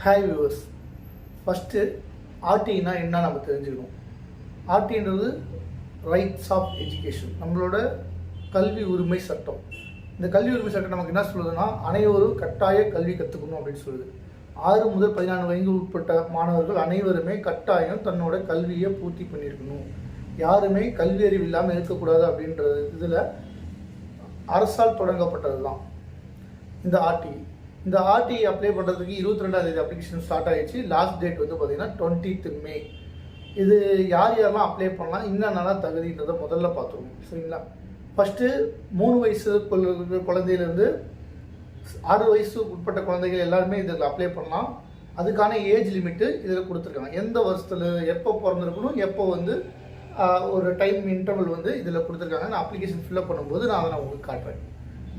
Hi viewers. First ஆர்டினா என்ன நம்ம தெரிஞ்சுக்கணும். ஆர்டின்றது ரைட்ஸ் ஆஃப் எஜுகேஷன், நம்மளோட கல்வி உரிமை சட்டம். இந்த கல்வி உரிமை சட்டம் நமக்கு என்ன சொல்லுதுன்னா, அனைவரும் கட்டாய கல்வி கற்றுக்கணும் அப்படின்னு சொல்லுது. 6 முதல் 14 வயது உட்பட்ட மாணவர்கள் அனைவருமே கட்டாயம் தன்னோட கல்வியை பூர்த்தி பண்ணியிருக்கணும். யாருமே கல்வி அறிவு இல்லாமல் இருக்கக்கூடாது அப்படின்றது இதில் அரசால் தொடங்கப்பட்டது தான் இந்த ஆர்டி. இந்த ஆர்டி அப்ளை பண்ணுறதுக்கு 22ஆம் தேதி அப்ளிகேஷன் ஸ்டார்ட் ஆகிடுச்சு. லாஸ்ட் டேட் வந்து பார்த்திங்கன்னா 20th May. இது யார் யாரெல்லாம் அப்ளை பண்ணலாம், என்னென்னலாம் தகுதின்றதை முதல்ல பார்த்துருவோம், சரிங்களா? ஃபஸ்ட்டு 3 வயசு குழந்தையிலேருந்து 6 வயசு உட்பட்ட குழந்தைகள் எல்லாருமே இதில் அப்ளை பண்ணலாம். அதுக்கான ஏஜ் லிமிட்டு இதில் கொடுத்துருக்காங்க. எந்த வருஷத்தில் எப்போ பிறந்திருக்கணும், எப்போ வந்து ஒரு டைம் இன்டர்வல் வந்து இதில் கொடுத்துருக்காங்க. நான் அப்ளிகேஷன் ஃபில்அப் பண்ணும்போது நான் அதை உங்களுக்கு காட்டுறேன்.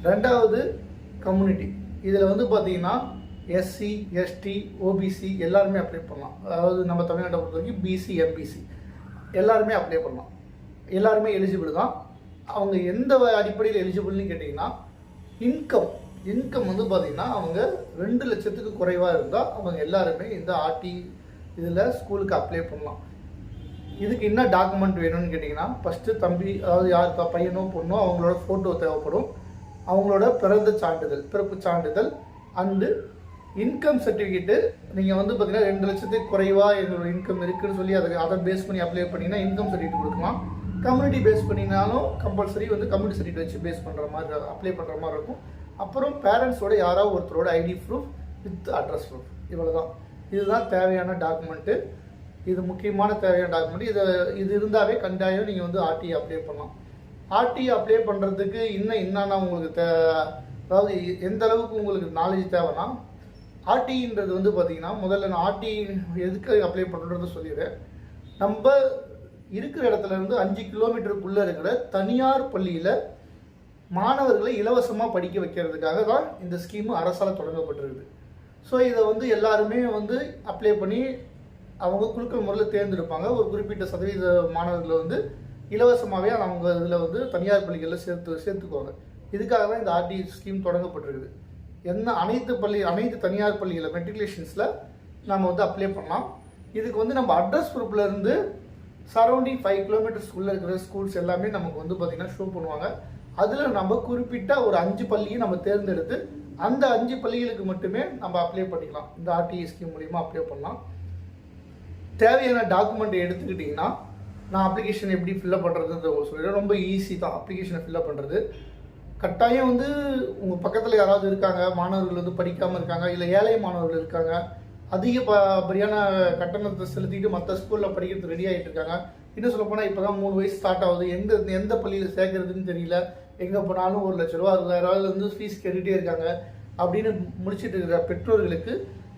ரெண்டாவது கம்யூனிட்டி. இதில் வந்து பார்த்தீங்கன்னா எஸ்சி, எஸ்டி, ஓபிசி எல்லாருமே அப்ளை பண்ணலாம். அதாவது நம்ம தமிழ்நாட்டை பொறுத்த வரைக்கும் பிசி, எம்பிசி எல்லாருமே அப்ளை பண்ணலாம். எல்லாருமே எலிஜிபிள் தான். அவங்க எந்த அடிப்படையில் எலிஜிபிள்னு கேட்டிங்கன்னா, இன்கம் வந்து பார்த்திங்கன்னா அவங்க 2 லட்சத்துக்கு குறைவாக இருந்தால் அவங்க எல்லாருமே இந்த ஆர்டி இதில் ஸ்கூலுக்கு அப்ளை பண்ணலாம். இதுக்கு என்ன டாக்குமெண்ட் வேணும்னு கேட்டிங்கன்னா, ஃபஸ்ட்டு தம்பி, அதாவது யார் பையனோ பொண்ணோ அவங்களோட ஃபோட்டோ தேவைப்படும். அவங்களோட பிறப்பு சான்றிதழ் அண்டு இன்கம் சர்டிஃபிகேட்டு. நீங்கள் வந்து பார்த்தீங்கன்னா 2 லட்சத்துக்கு குறைவாக எங்களோட இன்கம் இருக்குதுன்னு சொல்லி அதை பேஸ் பண்ணி அப்ளை பண்ணிங்கன்னா இன்கம் சர்டிஃபிகேட் கொடுக்கலாம். கம்யூனிட்டி பேஸ் பண்ணினாலும் கம்பல்சரி வந்து கம்யூனிட்டி சர்டிஃபிகேட் வச்சு பேஸ் பண்ணுற மாதிரி அப்ளை பண்ணுற மாதிரி இருக்கும். அப்புறம் பேரண்ட்ஸோட யாராவது ஒருத்தரோட ID proof with address proof, இவ்வளோ தான். இதுதான் தேவையான டாக்குமெண்ட்டு. இது முக்கியமான தேவையான டாக்குமெண்ட். இது இருந்தாவே கட்டாயம் நீங்கள் வந்து ஆர்டி அப்ளை பண்ணலாம். ஆர்டி அப்ளை பண்ணுறதுக்கு என்னென்ன உங்களுக்கு அதாவது எந்த அளவுக்கு உங்களுக்கு நாலேஜ் தேவைன்னா, ஆர்டின்றது வந்து பார்த்திங்கன்னா, முதல்ல நான் ஆர்டி எதுக்கு அப்ளை பண்ணுறதை சொல்லிடுறேன். நம்ம இருக்கிற இடத்துலேருந்து 5 கிலோமீட்டருக்குள்ளே இருக்கிற தனியார் பள்ளியில் மாணவர்களை இலவசமாக படிக்க வைக்கிறதுக்காக தான் இந்த ஸ்கீமு அரசால் தொடங்கப்பட்டிருக்குது. ஸோ இதை வந்து எல்லாருமே வந்து அப்ளை பண்ணி அவங்க குழுக்கள் முறையில் தேர்ந்தெடுப்பாங்க. ஒரு குறிப்பிட்ட சதவீத மாணவர்களை வந்து இலவசமாகவே அவங்க இதில் வந்து தனியார் பள்ளிகளில் சேர்த்துக்குவாங்க. இதுக்காக தான் இந்த ஆர்டி ஸ்கீம் தொடங்கப்பட்டிருக்குது. அனைத்து தனியார் பள்ளிகளில் மெட்ரிகுலேஷன்ஸில் நம்ம வந்து அப்ளை பண்ணலாம். இதுக்கு வந்து நம்ம அட்ரஸ் ப்ரூஃபில் இருந்து சரௌண்டிங் 5 கிலோமீட்டர்ஸ்குள்ளே இருக்கிற ஸ்கூல்ஸ் எல்லாமே நமக்கு வந்து பார்த்திங்கன்னா ஷோ பண்ணுவாங்க. அதில் நம்ம குறிப்பிட்ட ஒரு 5 பள்ளியை நம்ம தேர்ந்தெடுத்து அந்த 5 பள்ளிகளுக்கு மட்டுமே நம்ம அப்ளை பண்ணிக்கலாம். இந்த ஆர்டிஇ ஸ்கீம் மூலிமா அப்ளை பண்ணலாம். தேவையான டாக்குமெண்ட் எடுத்துக்கிட்டிங்கன்னா, நான் அப்ளிகேஷன் எப்படி ஃபில்அப் பண்ணுறதுன்ற சொல்லிடுறேன். ரொம்ப ஈஸி தான் அப்ளிகேஷனை ஃபில்அப் பண்ணுறது. கட்டாயம் வந்து உங்கள் பக்கத்தில் யாராவது இருக்காங்க, மாணவர்கள் வந்து படிக்காமல் இருக்காங்க, இல்லை ஏழை மாணவர்கள் இருக்காங்க, அதிகப்படியான கட்டணத்தை செலுத்திட்டு மற்ற ஸ்கூலில் படிக்கிறது ரெடி ஆகிட்டு இருக்காங்க. இன்னும் சொல்லப்போனால் இப்போ தான் 3 வயசு ஸ்டார்ட் ஆகுது. எந்த பள்ளியில் சேர்க்கறதுன்னு தெரியல. எங்கே போனாலும் 1 லட்ச ரூபா 60,000 வந்து ஃபீஸ் கேட்டுகிட்டே இருக்காங்க அப்படின்னு முடிச்சுட்டு இருக்கிற பெற்றோர்களுக்கு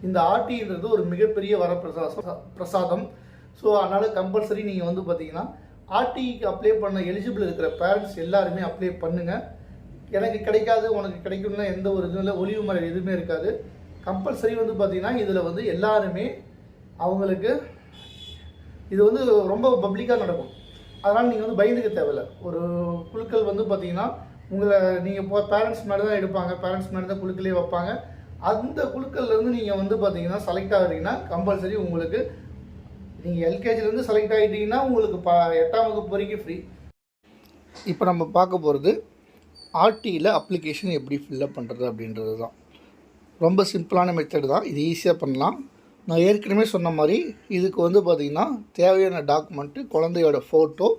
இந்த ஆர்டின்றது ஒரு மிகப்பெரிய பிரசாதம். ஸோ அதனால் கம்பல்சரி நீங்கள் வந்து பார்த்தீங்கன்னா ஆர்டிக்கு அப்ளை பண்ண எலிஜிபிள் இருக்கிற பேரண்ட்ஸ் எல்லாருமே அப்ளை பண்ணுங்கள். எனக்கு கிடைக்காது, உனக்கு கிடைக்கும்னா எந்த ஒரு இதுவும் இல்லை, ஒளிவு முறை எதுவுமே இருக்காது. கம்பல்சரி வந்து பார்த்தீங்கன்னா இதில் வந்து எல்லாருமே அவங்களுக்கு இது வந்து ரொம்ப பப்ளிக்காக நடக்கும். அதனால் நீங்கள் வந்து பயந்துக்க தேவையில்லை. ஒரு குழுக்கள் வந்து பார்த்தீங்கன்னா உங்களை நீங்கள் பேரண்ட்ஸ் முன்னாடி தான் எடுப்பாங்க, பேரண்ட்ஸ் முன்னாடி தான் குழுக்களே வைப்பாங்க. அந்த குழுக்கள்லேருந்து நீங்கள் வந்து பார்த்தீங்கன்னா செலக்ட் ஆகிறீங்கன்னா கம்பல்சரி உங்களுக்கு நீங்கள் எல்கேஜிலேருந்து செலக்ட் ஆகிட்டீங்கன்னா உங்களுக்கு 8ஆம் வகுப்பு வரைக்கும் ஃப்ரீ. இப்போ நம்ம பார்க்க போகிறது ஆர்டியில் அப்ளிகேஷன் எப்படி ஃபில்அப் பண்ணுறது அப்படின்றது தான். ரொம்ப சிம்பிளான மெத்தட் தான். இது ஈஸியாக பண்ணலாம். நான் ஏற்கனவே சொன்ன மாதிரி இதுக்கு வந்து பார்த்திங்கன்னா தேவையான டாக்குமெண்ட்டு குழந்தையோட ஃபோட்டோ,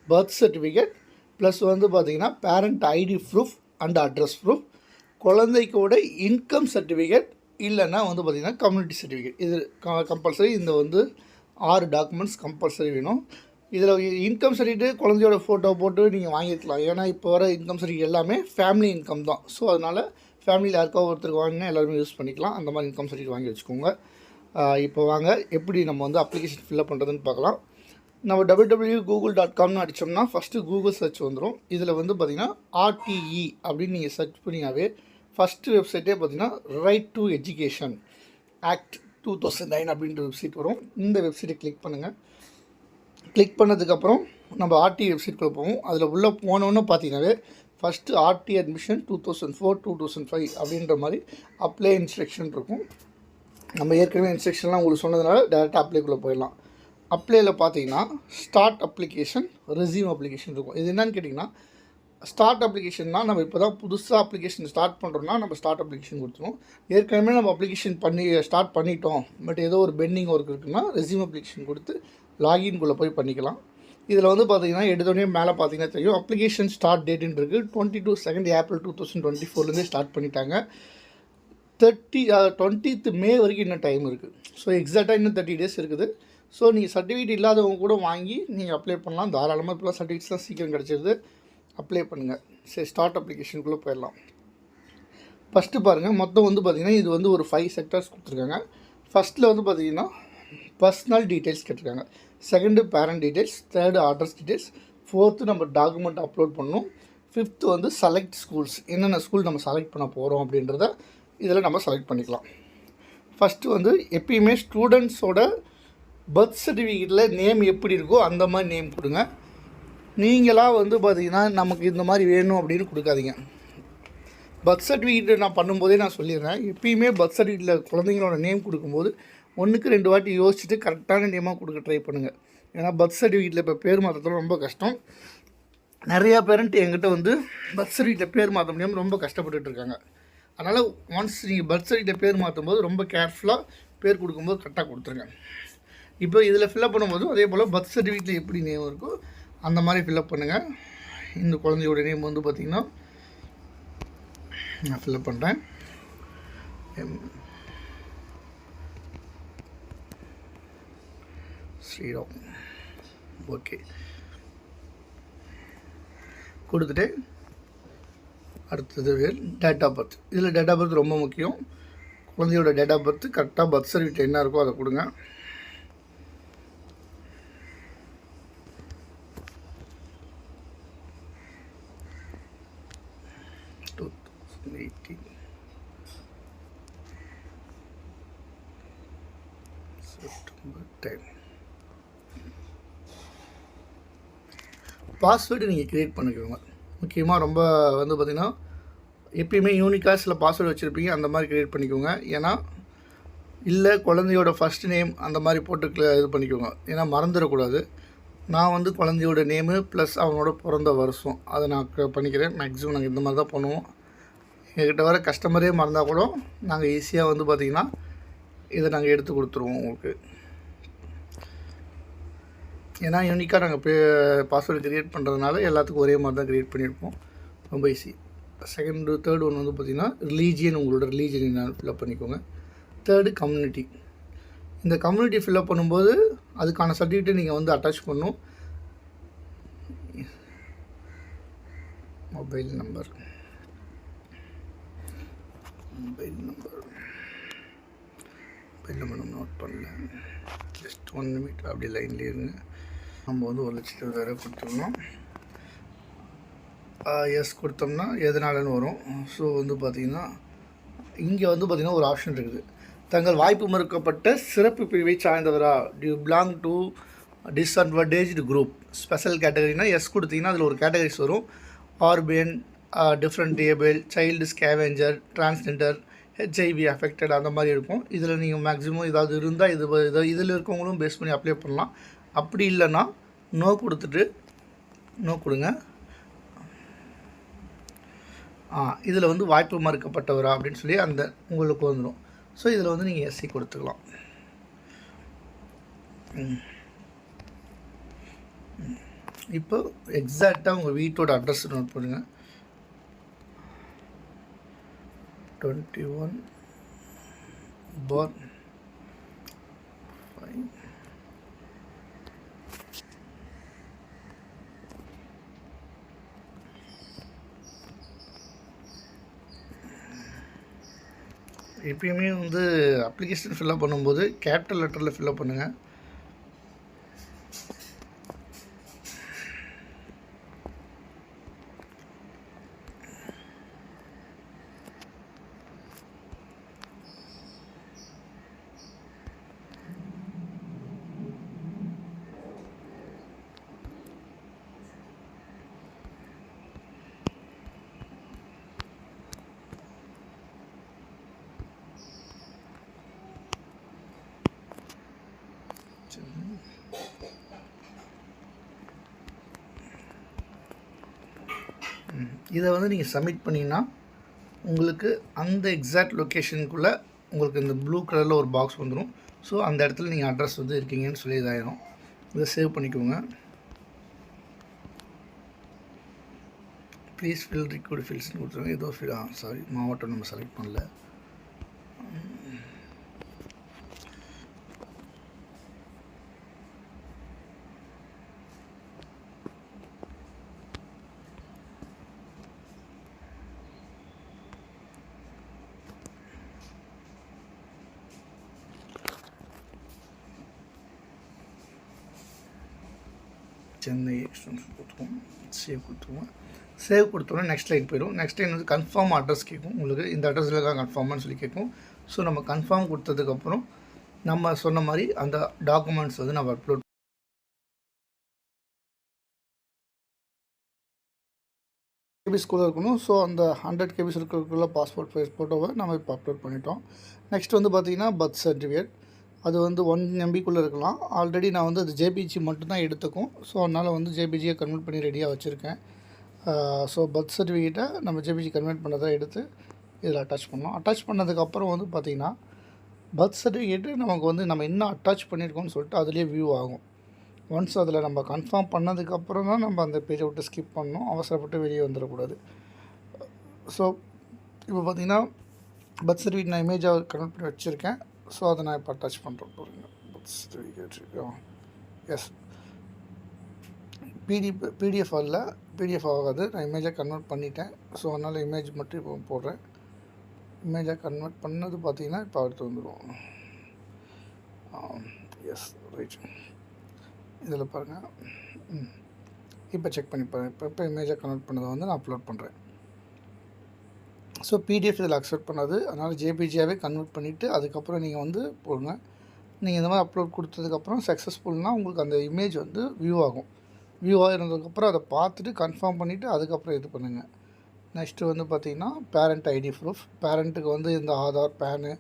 பர்த் சர்டிஃபிகேட், ப்ளஸ் வந்து பார்த்திங்கன்னா parent ID proof and address proof, குழந்தைக்கோட இன்கம் சர்டிஃபிகேட், இல்லைன்னா வந்து பார்த்திங்கன்னா கம்யூனிட்டி சர்டிஃபிகேட். இது கம்பல்சரி இந்த வந்து 6 டாக்குமெண்ட்ஸ் கம்பல்சரி வேணும். இதில் இன்கம் சர்டிஃபிகேட் குழந்தையோட ஃபோட்டோ போட்டு நீங்கள் வாங்கிக்கலாம். ஏன்னா இப்போ வர இன்கம் சர்டிஃபிகேட் எல்லாமே ஃபேமிலி இன்கம் தான். ஸோ அதனால் ஃபேமிலியில் யாருக்காவது ஒருத்தருக்கு வாங்கினா எல்லாருமே யூஸ் பண்ணிக்கலாம். அந்த மாதிரி இன்கம் சர்டிஃபிகேட் வாங்கி வச்சுக்கோங்க. இப்போ வாங்க எப்படி நம்ம வந்து அப்ளிகேஷன் ஃபில்அப் பண்ணுறதுன்னு பார்க்கலாம். நம்ம www.google.comனு அடித்தோம்னா ஃபஸ்ட்டு கூகுள் சர்ச் வந்துடும். இதில் வந்து பார்த்திங்கன்னா ஆர்டிஇ அப்படின்னு நீங்கள் சர்ச் பண்ணியாவே ஃபஸ்ட்டு வெப்சைட்டே பார்த்திங்கன்னா ரைட் டு எஜுகேஷன் ஆக்ட் 2009 அப்படின்ற வெப்சைட் வரும். இந்த வெப்சைட்டை கிளிக் பண்ணுங்கள். கிளிக் பண்ணதுக்கப்புறம் நம்ம ஆர்டி வெப்சைட்குள்ளே போவோம். அதில் உள்ளே போனோன்னு பார்த்தீங்கன்னாவே ஃபஸ்ட்டு ஆர்டி அட்மிஷன் 2004-2005 அப்படின்ற மாதிரி அப்ளை இன்ஸ்ட்ரக்ஷன் இருக்கும். நம்ம ஏற்கனவே இன்ஸ்ட்ரக்ஷன்லாம் உங்களுக்கு சொன்னதுனால டேரெக்டாக அப்ளைக்குள்ளே போயிடலாம். அப்ளையில் பார்த்தீங்கன்னா ஸ்டார்ட் அப்ளிகேஷன், ரெஸ்யூம் அப்ளிகேஷன் இருக்கும். இது என்னன்னு கேட்டிங்கன்னா, ஸ்டார்ட் அப்ளிகேஷன்னா நம்ம இப்போ தான் புதுசாக அப்ளிகேஷன் ஸ்டார்ட் பண்ணுறோம்னா நம்ம ஸ்டார்ட் அப்ளிகேஷன் கொடுத்துருவோம். ஏற்கனவே நம்ம அப்ளிகேஷன் ஸ்டார்ட் பண்ணிட்டோம், பட் ஏதோ ஒரு பெண்டிங் ஒர்க் இருக்குன்னா ரெஸ்யூம் அப்ளிகேஷன் கொடுத்து லாகின்குள்ளே போய் பண்ணிக்கலாம். இதில் வந்து பார்த்தீங்கன்னா எடுத்தோடனே மேலே பார்த்தீங்கன்னா தெரியும், அப்ளிகேஷன் ஸ்டார்ட் டேட்டுன்னு இருக்குது. 22 ஏப்ரல் 2024 ஸ்டார்ட் பண்ணிட்டாங்க. 20th மே வரைக்கும் இன்னும் டைம் இருக்குது. ஸோ எக்ஸாக்டாக இன்னும் 30 days இருக்குது. ஸோ நீங்கள் சர்டிஃபிகேட் இல்லாதவங்க கூட வாங்கி நீங்கள் அப்ளை பண்ணலாம். தாராளமாக இப்போலாம் சர்டிஃபிகேட்ஸ்லாம் சீக்கிரம் கிடச்சிருது. அப்ளை பண்ணுங்கள். சரி, ஸ்டார்ட் அப்ளிகேஷனுக்குள்ளே போயிடலாம். ஃபஸ்ட்டு பாருங்கள், மொத்தம் வந்து பார்த்திங்கன்னா இது வந்து ஒரு 5 செக்டர்ஸ் கொடுத்துருக்காங்க. ஃபஸ்ட்டில் வந்து பார்த்திங்கன்னா பர்சனல் டீட்டெயில்ஸ் கேட்டிருக்காங்க. Second parent details, third address details, fourth நம்ம டாக்குமெண்ட் அப்லோட் பண்ணணும், ஃபிஃப்த்து வந்து செலக்ட் ஸ்கூல்ஸ், என்னென்ன ஸ்கூல் நம்ம செலக்ட் பண்ண போகிறோம் அப்படின்றத இதில் நம்ம செலக்ட் பண்ணிக்கலாம். ஃபஸ்ட்டு வந்து எப்பயுமே ஸ்டூடெண்ட்ஸோட பர்த் சர்டிஃபிகேட்டில் நேம் எப்படி இருக்கோ அந்த மாதிரி நேம் கொடுங்க. நீங்களாக வந்து பார்த்திங்கன்னா நமக்கு இந்த மாதிரி வேணும் அப்படின்னு கொடுக்காதீங்க. பர்த் சர்டிஃபிகேட் நான் பண்ணும்போதே நான் சொல்லிடுறேன், எப்பயுமே பர்த் சர்டிஃபிகேட்டில் குழந்தைங்களோட நேம் கொடுக்கும்போது 1க்கு 2 வாட்டி யோசிச்சுட்டு கரெக்டான நேமாக கொடுக்க ட்ரை பண்ணுங்கள். ஏன்னா பர்த் சர்டிஃபிகேட்டில் இப்போ பேர் மாற்றத்தில் ரொம்ப கஷ்டம். நிறையா பேரண்ட் என்கிட்ட வந்து பர்த் சர்டிஃபிகேட்டில் பேர் மாற்ற முடியாமல் ரொம்ப கஷ்டப்பட்டுட்டு இருக்காங்க. அதனால் ஒன்ஸ் நீங்கள் பர்த் சர்டிஃபிகேட்டில் பேர் மாற்றும் போது ரொம்ப கேர்ஃபுல்லாக பேர் கொடுக்கும்போது கரெக்டாக கொடுத்துருங்க. இப்போ இதில் ஃபில்அப் பண்ணும்போதும் அதே போல் பர்த் சர்டிஃபிகேட்டில் எப்படி நேம் இருக்கோ அந்த மாதிரி ஃபில்அப் பண்ணுங்கள். இந்த குழந்தையோட நேம் வந்து பார்த்திங்கன்னா நான் ஃபில்அப் பண்ணுறேன். ஸ்ரீராம். ஓகே, கொடுத்துட்டு அடுத்தது டேட் ஆஃப் பர்த். இதில் டேட் ஆஃப் பர்த் ரொம்ப முக்கியம். குழந்தையோட டேட் ஆஃப் பர்த் கரெக்டாக பர்த் சர்டிஃபிகேட் என்ன இருக்கோ அதை கொடுங்க. பாஸ்வேர்டு நீங்கள் க்ரியேட் பண்ணிக்கோங்க. முக்கியமாக ரொம்ப வந்து பார்த்திங்கன்னா எப்பயுமே யூனிக்காக சில பாஸ்வேர்டு வச்சுருப்பீங்க, அந்த மாதிரி க்ரியேட் பண்ணிக்கோங்க. ஏன்னா இல்லை குழந்தையோட ஃபஸ்ட் நேம் அந்த மாதிரி போட்டு இது பண்ணிக்கோங்க, ஏன்னா மறந்துடக்கூடாது. நான் வந்து குழந்தையோட நேமு ப்ளஸ் அவனோட பிறந்த வருஷம் அதை நான் பண்ணிக்கிறேன். மேக்ஸிமம் நாங்கள் இந்த மாதிரி தான் பண்ணுவோம். எங்கள்கிட்ட வர கஸ்டமரே மறந்தால் கூட நாங்கள் ஈஸியாக வந்து பார்த்திங்கன்னா இதை நாங்கள் எடுத்து கொடுத்துருவோம் உங்களுக்கு. ஏன்னா யூனிக்காக நாங்கள் பாஸ்வேர்டு க்ரியேட் பண்ணுறதுனால எல்லாத்துக்கும் ஒரே மாதிரி தான் க்ரியேட் பண்ணியிருப்போம். ரொம்ப ஈஸி. தேர்ட் ஒன் வந்து பார்த்திங்கன்னா ரிலீஜியன், உங்களோட ரிலீஜியன் என்ன ஃபில்அப் பண்ணிக்கோங்க. Third community. இந்த கம்யூனிட்டி ஃபில்அப் பண்ணும்போது அதுக்கான சர்டிஃபிகேட்டை நீங்கள் வந்து அட்டாச் பண்ணணும். மொபைல் நம்பர் நம்ம நோட் பண்ணல, ஜஸ்ட் 1 நிமிட் அப்படி லைன்லேயே இருங்க. நம்ம வந்து 1,20,000 கொடுத்துருந்தோம். எஸ் கொடுத்தோம்னா எதனாலன்னு வரும். ஸோ வந்து பார்த்திங்கன்னா இங்கே வந்து பார்த்திங்கன்னா ஒரு ஆப்ஷன் இருக்குது, தங்கள் வாய்ப்பு மறுக்கப்பட்ட சிறப்பு பிரிவை சார்ந்தவரா, to belong to disadvantaged group, special கேட்டகரினா எஸ் கொடுத்தீங்கன்னா அதில் ஒரு கேட்டகரிஸ் வரும். Orphan, different able, child scavenger, transgender, HIV affected அந்த மாதிரி இருக்கும். இதில் நீங்கள் மேக்ஸிமம் ஏதாவது இருந்தால் இதில் இருக்கவங்களும் பேஸ் பண்ணி அப்ளை பண்ணலாம். அப்படி இல்லைன்னா நோ கொடுத்துட்டு நோ கொடுங்க. இதில் வந்து வாய்ப்பு மறுக்கப்பட்டவரா அப்படின்னு சொல்லி அந்த உங்களுக்கு வந்துடும். ஸோ இதில் வந்து நீங்கள் எஸ்சி கொடுத்துக்கலாம். இப்போ எக்ஸாக்டாக உங்கள் வீட்டோட அட்ரஸ் நோட் பண்ணுங்கள். 21 பார் 5. எப்பயுமே வந்து அப்ளிகேஷன் ஃபில்அப் பண்ணும்போது கேபிட்டல் லெட்டரில் ஃபில்அப் பண்ணுங்கள். இதை வந்து நீங்கள் சப்மிட் பண்ணிங்கன்னா உங்களுக்கு அந்த எக்ஸாக்ட் லொக்கேஷனுக்குள்ளே உங்களுக்கு இந்த ப்ளூ கலரில் ஒரு பாக்ஸ் வந்துடும். ஸோ அந்த இடத்துல நீங்கள் அட்ரஸ் வந்து இருக்கீங்கன்னு சொல்லி இதாயிரும். இதை சேவ் பண்ணிக்கோங்க. ப்ளீஸ் ஃபில் ரிக்வயர்டு ஃபில்ஸ்னு கொடுத்துருங்க. ஏதோ சாரி மாவட்டம் நம்ம செலக்ட் பண்ணல. சென்னை எக்ஸ்டென்ஷன் கொடுத்துருவோம். சேவ் கொடுத்தோன்னா நெக்ஸ்ட் லைன் போயிடும். நெக்ஸ்ட் லைன் வந்து கன்ஃபார்ம் அட்ரஸ் கேட்கும். உங்களுக்கு இந்த அட்ரஸில் இருக்கா கன்ஃபார்ம்னு சொல்லி கேட்கும். ஸோ நம்ம கன்ஃபார்ம் கொடுத்ததுக்கப்புறம் நம்ம சொன்ன மாதிரி அந்த டாக்குமெண்ட்ஸ் வந்து நம்ம அப்லோட் கேபி ஸ்கூலில் இருக்கணும். ஸோ அந்த 100 கேபிஸ் இருக்கிறதுக்குள்ள பாஸ்போர்ட் சைஸ் ஃபோட்டோவை நம்ம இப்போ அப்லோட் பண்ணிட்டோம். நெக்ஸ்ட் வந்து பார்த்திங்கன்னா பர்த் சர்டிஃபிகேட். அது வந்து 1 MBக்குள்ளே இருக்கலாம். ஆல்ரெடி நான் வந்து அது ஜேபிஜி மட்டும்தான் எடுத்துக்கும். ஸோ அதனால் வந்து ஜேபிஜியை கன்வெர்ட் பண்ணி ரெடியாக வச்சுருக்கேன். ஸோ பர்த் சர்டிஃபிகேட்டை நம்ம ஜேபிஜி கன்வெர்ட் பண்ணதை எடுத்து இதில் அட்டாச் பண்ணோம். அட்டாச் பண்ணதுக்கப்புறம் வந்து பார்த்திங்கன்னா பர்த் சர்டிஃபிகேட்டு நமக்கு வந்து நம்ம என்ன அட்டாச் பண்ணியிருக்கோம்னு சொல்லிட்டு அதிலே வியூ ஆகும். ஒன்ஸ் அதில் நம்ம கன்ஃபார்ம் பண்ணதுக்கப்புறம் தான் நம்ம அந்த பேஜை விட்டு ஸ்கிப் பண்ணணும். அவசரப்பட்டு வெளியே வந்துடக்கூடாது. ஸோ இப்போ பார்த்திங்கன்னா பர்த் சர்டிஃபிகேட் நான் இமேஜாக கன்வெர்ட் பண்ணி வச்சுருக்கேன். ஸோ அதை நான் இப்போ அட்டாச் பண்ணுறேன் பாருங்கள். பர்த் சர்டிஃபிகேட் எஸ் பிடிஎஃப் வரல, பிடிஎஃப் ஆகாது. நான் இமேஜாக கன்வெர்ட் பண்ணிட்டேன். ஸோ அதனால் இமேஜ் மட்டும் இப்போ போடுறேன். இமேஜாக கன்வெர்ட் பண்ணது பார்த்திங்கன்னா இப்போ அடுத்து வந்துடும். S right. இதில் பாருங்கள். இப்போ செக் பண்ணி பாருங்கள். இப்போ இமேஜாக கன்வெர்ட் பண்ணதை வந்து நான் அப்லோட் பண்ணுறேன். ஸோ பிடிஎஃப் இதில் அக்செப்ட் பண்ணாது. அதனால் ஜேபிஜியாகவே கன்வெர்ட் பண்ணிவிட்டு அதுக்கப்புறம் நீங்கள் வந்து போடுங்க. நீங்கள் இந்த மாதிரி அப்லோட் கொடுத்ததுக்கப்புறம் சக்ஸஸ்ஃபுல்னால் உங்களுக்கு அந்த இமேஜ் வந்து வியூ ஆகும். வியூ ஆகிருந்ததுக்கப்புறம் அதை பார்த்துட்டு கன்ஃபார்ம் பண்ணிவிட்டு அதுக்கப்புறம் இது பண்ணுங்கள். நெக்ஸ்ட்டு வந்து பார்த்திங்கன்னா பேரண்ட் ஐடி ப்ரூஃப். பேரண்ட்டுக்கு வந்து இந்த ஆதார், பேனு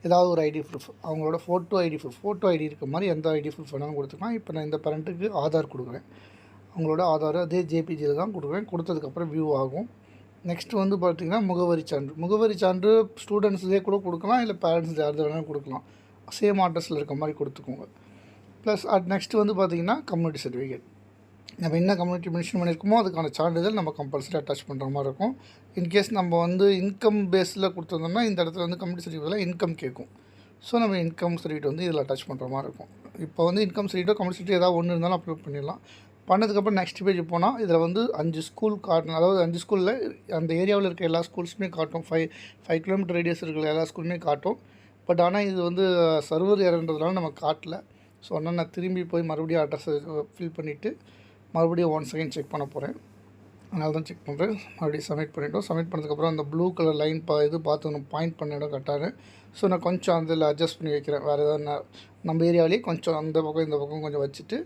ஏதாவது ஒரு ஐடி ப்ரூஃப், அவங்களோட photo ID proof, photo ID இருக்க மாதிரி எந்த ஐடி ப்ரூஃப் வேணாலும் கொடுத்துக்கலாம். இப்போ நான் இந்த பேரண்ட்டுக்கு ஆதார் கொடுக்குறேன். அவங்களோட ஆதார் அதே ஜேபிஜியில் தான் கொடுக்குறேன். கொடுத்ததுக்கப்புறம் வியூ ஆகும். நெக்ஸ்ட்டு வந்து பார்த்திங்கன்னா முகவரி சான்று. முகவரி சான்று ஸ்டூடெண்ட்ஸ்லேயே கூட கொடுக்கலாம், இல்லை பேரண்ட்ஸ் யார் வேணாலும் கொடுக்கலாம். சேம் அட்ரஸில் இருக்க மாதிரி கொடுத்துக்கோங்க. ப்ளஸ் நெக்ஸ்ட்டு வந்து பார்த்திங்கன்னா கம்யூனிட்டி சர்டிஃபிகேட். நம்ம என்ன கம்யூனிட்டி மென்ஷன் பண்ணியிருக்கோமோ அதுக்கான சான்றிதழ் நம்ம கம்பல்சரி அட்டாச் பண்ணுற மாதிரி இருக்கும். இன்கேஸ் நம்ம வந்து இன்கம் பேஸில் கொடுத்துருந்தோம்னா இந்த இடத்துல வந்து கம்யூனிட்டி சர்டிஃபிகேட்டில் இன்கம் கேட்கும். ஸோ நம்ம இன்கம் சர்டிஃபிகேட் வந்து இதில் அட்டாச் பண்ணுற மாதிரி இருக்கும். இப்போ வந்து இன்கம் சர்டிஃபிகேட்டோ கம்யூனிட்டி சர்டிஃபிகேட் ஏதாவது ஒன்று இருந்தாலும் அப்லோட் பண்ணிடலாம். பண்ணதுக்கப்புறம் நெக்ஸ்ட் பேஜ் போனால் இதில் வந்து 5 ஸ்கூல் காட்டணும். அதாவது 5 ஸ்கூலில் அந்த ஏரியாவில் இருக்க எல்லா ஸ்கூல்ஸுமே காட்டும். 5 கிலோமீட்டர் ரேடியஸ் இருக்கிற எல்லா ஸ்கூலுமே காட்டும். பட் ஆனால் இது வந்து சர்வர் ஏறன்றதுனால நம்ம காட்டல. ஸோ அதனால் நான் திரும்பி போய் மறுபடியும் அட்ரஸை ஃபில் பண்ணிவிட்டு மறுபடியும் 1 செகண்ட் செக் பண்ண போகிறேன். அதனால தான் செக் பண்ணுறேன். மறுபடியும் சப்மிட் பண்ணிவிட்டோம். சப்மிட் பண்ணதுக்கப்புறம் அந்த ப்ளூ கலர் லைன் பார்த்து நம்ம பாயிண்ட் பண்ண இடம் கட்டாரு. ஸோ நான் கொஞ்சம் அதில் அட்ஜஸ்ட் பண்ணி வைக்கிறேன். வேறு ஏதாவது நம்ம ஏரியாவிலேயே கொஞ்சம் அந்த பக்கம் இந்த பக்கம் கொஞ்சம் வச்சுட்டு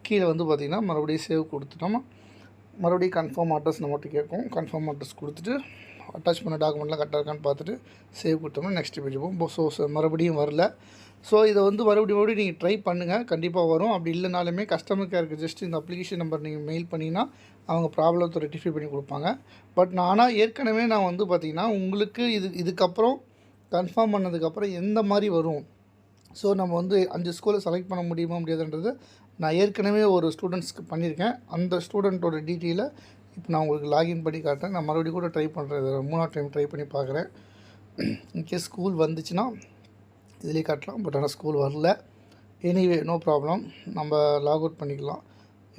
கீழே வந்து பார்த்திங்கன்னா மறுபடியும் சேவ் கொடுத்துட்டோம். மறுபடியும் கன்ஃபார்ம் அட்ரஸ் நம்மகிட்ட கேட்கும். கன்ஃபார்ம் அட்ரஸ் கொடுத்துட்டு அட்டாச் பண்ண டாக்குமெண்ட்லாம் கரெக்டாக இருக்கான்னு பார்த்துட்டு சேவ் கொடுத்தோம்னா நெக்ஸ்ட் பேஜ் போகும். ஸோ மறுபடியும் வரல. ஸோ இதை வந்து மறுபடியும் நீங்கள் ட்ரை பண்ணுங்கள். கண்டிப்பாக வரும். அப்படி இல்லைனாலுமே கஸ்டமர் கேருக்கு ஜஸ்ட் இந்த அப்ளிகேஷன் நம்பர் நீங்கள் மெயில் பண்ணிங்கன்னா அவங்க ப்ராப்ளத்தை ரெக்டிஃபை பண்ணி கொடுப்பாங்க. பட் ஆனால் ஏற்கனவே நான் வந்து பார்த்திங்கன்னா உங்களுக்கு இதுக்கப்புறம் கன்ஃபார்ம் பண்ணதுக்கப்புறம் எந்த மாதிரி வரும், ஸோ நம்ம வந்து 5 ஸ்கூலை செலக்ட் பண்ண முடியுமா முடியாதுன்றது நான் ஏற்கனவே ஒரு ஸ்டூடெண்ட்ஸ்க்கு பண்ணியிருக்கேன். அந்த ஸ்டூடெண்ட்டோட டீட்டெயிலை இப்போ நான் உங்களுக்கு லாகின் பண்ணி காட்டுறேன். நான் மறுபடியும் கூட ட்ரை பண்ணுறேன். 3ஆவது டைம் ட்ரை பண்ணி பார்க்குறேன். இன்கேஸ் ஸ்கூல் வந்துச்சுன்னா இதிலே காட்டலாம். பட் ஆனால் ஸ்கூல் வரல. எனிவே நோ ப்ராப்ளம், நம்ம லாக் அவுட் பண்ணிக்கலாம்.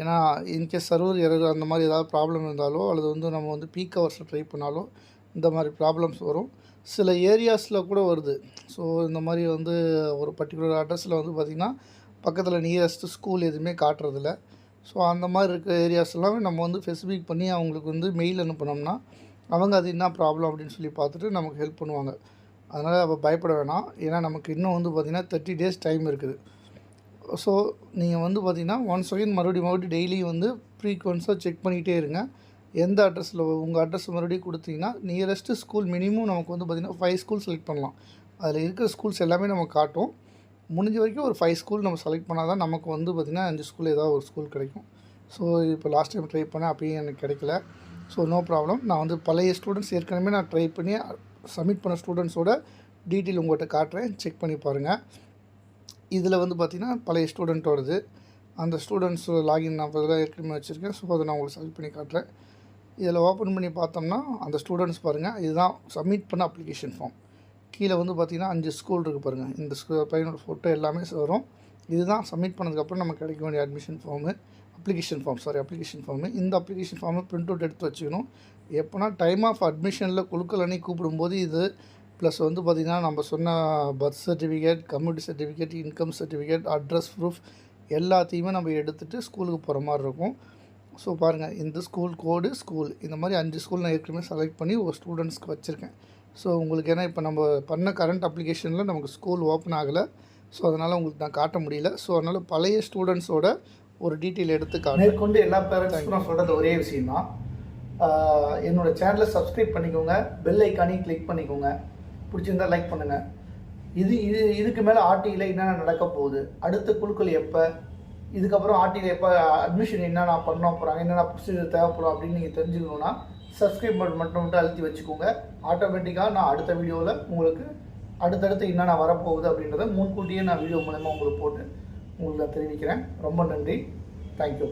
ஏன்னா இன்கேஸ் சர்வர் எரர் அந்த மாதிரி ஏதாவது ப்ராப்ளம் இருந்தாலோ அல்லது வந்து நம்ம வந்து பீக் ஹவர்ஸில் ட்ரை பண்ணாலோ இந்த மாதிரி ப்ராப்ளம்ஸ் வரும். சில ஏரியாஸில் கூட வருது. ஸோ இந்த மாதிரி வந்து ஒரு பர்டிகுலர் அட்ரஸில் வந்து பார்த்திங்கன்னா பக்கத்தில் நியரஸ்ட்டு ஸ்கூல் எதுவுமே காட்டுறதில்ல. ஸோ அந்த மாதிரி இருக்க ஏரியாஸ்லாம் நம்ம வந்து ஸ்பெசிஃபிக் பண்ணி அவங்களுக்கு வந்து மெயில் அனுப்பினோம்னா அவங்க அது என்ன ப்ராப்ளம் அப்படின்னு சொல்லி பார்த்துட்டு நமக்கு ஹெல்ப் பண்ணுவாங்க. அதனால் அப்போ பயப்பட வேணாம். ஏன்னா நமக்கு இன்னும் வந்து பார்த்திங்கன்னா 30 days டைம் இருக்குது. ஸோ நீங்கள் வந்து பார்த்திங்கன்னா ஒன்ஸ் அகைன் மறுபடியும் டெய்லியும் வந்து ஃப்ரீக்வன்ஸாக செக் பண்ணிகிட்டே இருங்க. எந்த அட்ரஸில் உங்கள் அட்ரஸ் மறுபடியும் கொடுத்தீங்கன்னா நியரஸ்ட்டு ஸ்கூல் மினிமம் நமக்கு வந்து பார்த்திங்கன்னா 5 ஸ்கூல் செலக்ட் பண்ணலாம். அதில் இருக்கிற ஸ்கூல்ஸ் எல்லாமே நமக்கு காட்டும். முடிஞ்ச வரைக்கும் ஒரு 5 ஸ்கூல் நம்ம செலக்ட் பண்ணால் தான் நமக்கு வந்து பார்த்திங்கன்னா 5 ஸ்கூல் ஏதாவது ஒரு ஸ்கூல் கிடைக்கும். ஸோ இப்போ லாஸ்ட் டைம் ட்ரை பண்ணேன், அப்பயும் எனக்கு கிடைக்கல. So no problem. நான் வந்து பழைய ஸ்டூடெண்ட்ஸ் ஏற்கனவே நான் ட்ரை பண்ணி சப்மிட் பண்ண ஸ்டூடெண்ட்ஸோட டீட்டெயில் உங்கள்கிட்ட காட்டுறேன், செக் பண்ணி பாருங்கள். இதில் வந்து பார்த்திங்கன்னா பழைய ஸ்டூடெண்ட்டோடது, அந்த ஸ்டூடெண்ட்ஸ் லாகின் நான் இதெல்லாம் ஏற்கனவே வச்சுருக்கேன். ஸோ அதை நான் உங்களுக்கு செலக்ட் பண்ணி காட்டுறேன். இதில் ஓப்பன் பண்ணி பார்த்தோம்னா அந்த ஸ்டூடெண்ட்ஸ் பாருங்கள், இதுதான் சப்மிட் பண்ண அப்ளிகேஷன் ஃபார்ம். கீழே வந்து பார்த்திங்கன்னா 5 ஸ்கூல் இருக்குது பாருங்கள். இந்த பையனோட ஃபோட்டோ எல்லாமே வரும். இதுதான் சப்மிட் பண்ணதுக்கப்புறம் நமக்கு கிடைக்க வேண்டிய அப்ளிகேஷன் ஃபார்மு. இந்த அப்ளிகேஷன் ஃபார்மை பிரிண்ட் அவுட் எடுத்து வச்சுக்கணும். எப்போனா டைம் ஆஃப் அட்மிஷனில் குழுக்கள் அணி கூப்பிடும்போது இது ப்ளஸ் வந்து பார்த்திங்கன்னா நம்ம சொன்ன birth certificate, community certificate, income certificate, address proof எல்லாத்தையுமே நம்ம எடுத்துகிட்டு ஸ்கூலுக்கு போகிற மாதிரி இருக்கும். ஸோ பாருங்கள், இந்த ஸ்கூல் கோடு இந்த மாதிரி 5 ஸ்கூல் நான் ஏற்கனவே செலக்ட் பண்ணி ஒரு ஸ்டூடெண்ட்ஸ்க்கு வச்சுருக்கேன். ஸோ உங்களுக்கு ஏன்னா இப்போ நம்ம பண்ண கரண்ட் அப்ளிகேஷனில் நமக்கு ஸ்கூல் ஓப்பன் ஆகலை. ஸோ அதனால் உங்களுக்கு நான் காட்ட முடியல. ஸோ அதனால் பழைய ஸ்டூடெண்ட்ஸோட ஒரு டீட்டெயில் எடுத்து மேற்கொண்டு எல்லா பேரண்ட்ஸுக்கும் நான் சொல்கிறது ஒரே விஷயம் தான். என்னோடய சேனலை சப்ஸ்கிரைப் பண்ணிக்கோங்க, பெல் ஐக்கானையும் கிளிக் பண்ணிக்கோங்க, பிடிச்சிருந்தா லைக் பண்ணுங்கள். இதுக்கு மேலே ஆர்டியில் என்னென்ன நடக்க போகுது, அடுத்த குழுக்கள் எப்போ, இதுக்கப்புறம் ஆர்டியில் எப்போ அட்மிஷன் என்னென்ன பண்ண போகிறாங்க, என்னென்ன ப்ரொசீஜர் தேவைப்படும் அப்படின்னு நீங்கள் தெரிஞ்சுக்கணுன்னா சப்ஸ்கிரைப் மட்டும் அழுத்தி வச்சுக்கோங்க. ஆட்டோமேட்டிக்காக நான் அடுத்த வீடியோவில் உங்களுக்கு அடுத்தடுத்து என்னென்ன வரப்போகுது அப்படின்றத முன்கூட்டியே நான் வீடியோ மூலமாக உங்களுக்கு போட்டு உங்களுக்கு நான் தெரிவிக்கிறேன். ரொம்ப நன்றி. தேங்க்யூ.